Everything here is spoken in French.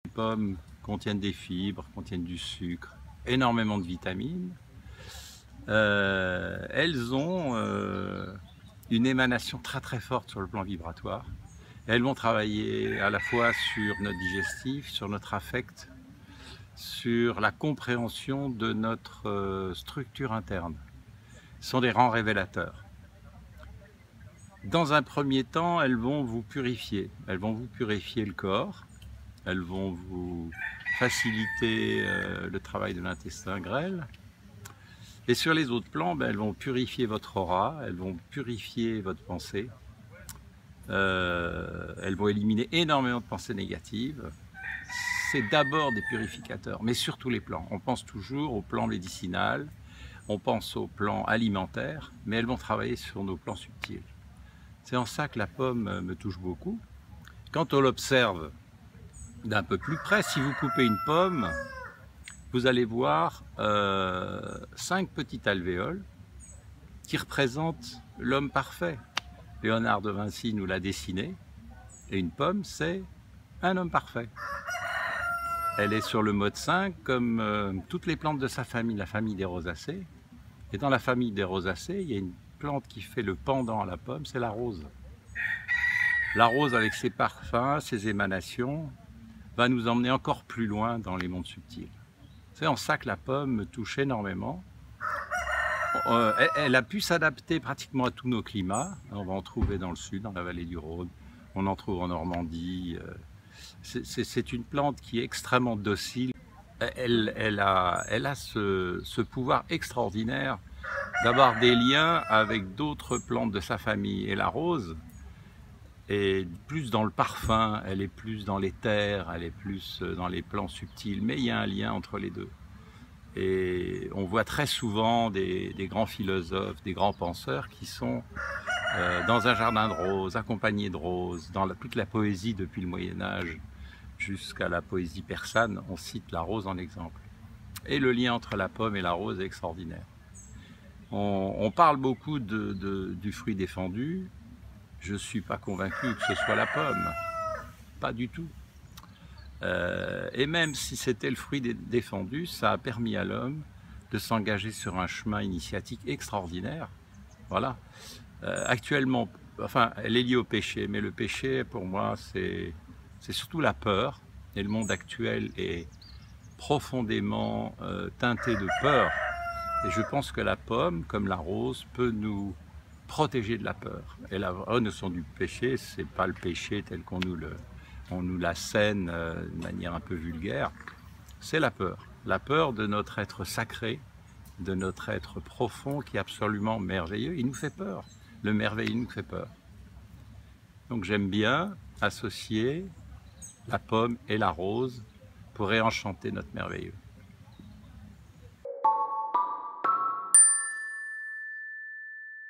Les pommes contiennent des fibres, contiennent du sucre, énormément de vitamines. Elles ont une émanation très forte sur le plan vibratoire. Elles vont travailler à la fois sur notre digestif, sur notre affect, sur la compréhension de notre structure interne. Ce sont des grands révélateurs. Dans un premier temps, elles vont vous purifier. Elles vont vous purifier le corps. Elles vont vous faciliter le travail de l'intestin grêle. Et sur les autres plans, elles vont purifier votre aura, elles vont purifier votre pensée. Elles vont éliminer énormément de pensées négatives. C'est d'abord des purificateurs, mais sur tous les plans. On pense toujours au plan médicinal, on pense au plan alimentaire, mais elles vont travailler sur nos plans subtils. C'est en ça que la pomme me touche beaucoup. Quand on l'observe d'un peu plus près, si vous coupez une pomme, vous allez voir 5 petites alvéoles qui représentent l'homme parfait. Léonard de Vinci nous l'a dessiné, et une pomme, c'est un homme parfait. Elle est sur le mode 5 comme toutes les plantes de sa famille, la famille des rosacées. Et dans la famille des rosacées, il y a une plante qui fait le pendant à la pomme, c'est la rose. La rose, avec ses parfums, ses émanations, va nous emmener encore plus loin dans les mondes subtils. C'est en ça que la pomme me touche énormément. Elle a pu s'adapter pratiquement à tous nos climats. On va en trouver dans le sud, dans la vallée du Rhône. On en trouve en Normandie. C'est une plante qui est extrêmement docile. Elle a ce pouvoir extraordinaire d'avoir des liens avec d'autres plantes de sa famille. Et la rose est plus dans le parfum, elle est plus dans l'éther, elle est plus dans les plans subtils. Mais il y a un lien entre les deux. Et on voit très souvent des grands philosophes, des grands penseurs qui sont dans un jardin de roses, accompagnés de roses, dans toute la poésie depuis le Moyen-Âge jusqu'à la poésie persane, on cite la rose en exemple. Et le lien entre la pomme et la rose est extraordinaire. On parle beaucoup du fruit défendu. Je ne suis pas convaincu que ce soit la pomme, pas du tout. Et même si c'était le fruit défendu, ça a permis à l'homme de s'engager sur un chemin initiatique extraordinaire. Voilà. Actuellement, enfin, elle est liée au péché, mais le péché, pour moi, c'est surtout la peur. Et le monde actuel est profondément teinté de peur. Et je pense que la pomme, comme la rose, peut nous protéger de la peur. Et la vraie notion du péché, c'est pas le péché tel qu'on nous l'assène de manière un peu vulgaire, c'est la peur de notre être sacré, de notre être profond qui est absolument merveilleux. Il nous fait peur, le merveilleux nous fait peur. Donc j'aime bien associer la pomme et la rose pour réenchanter notre merveilleux.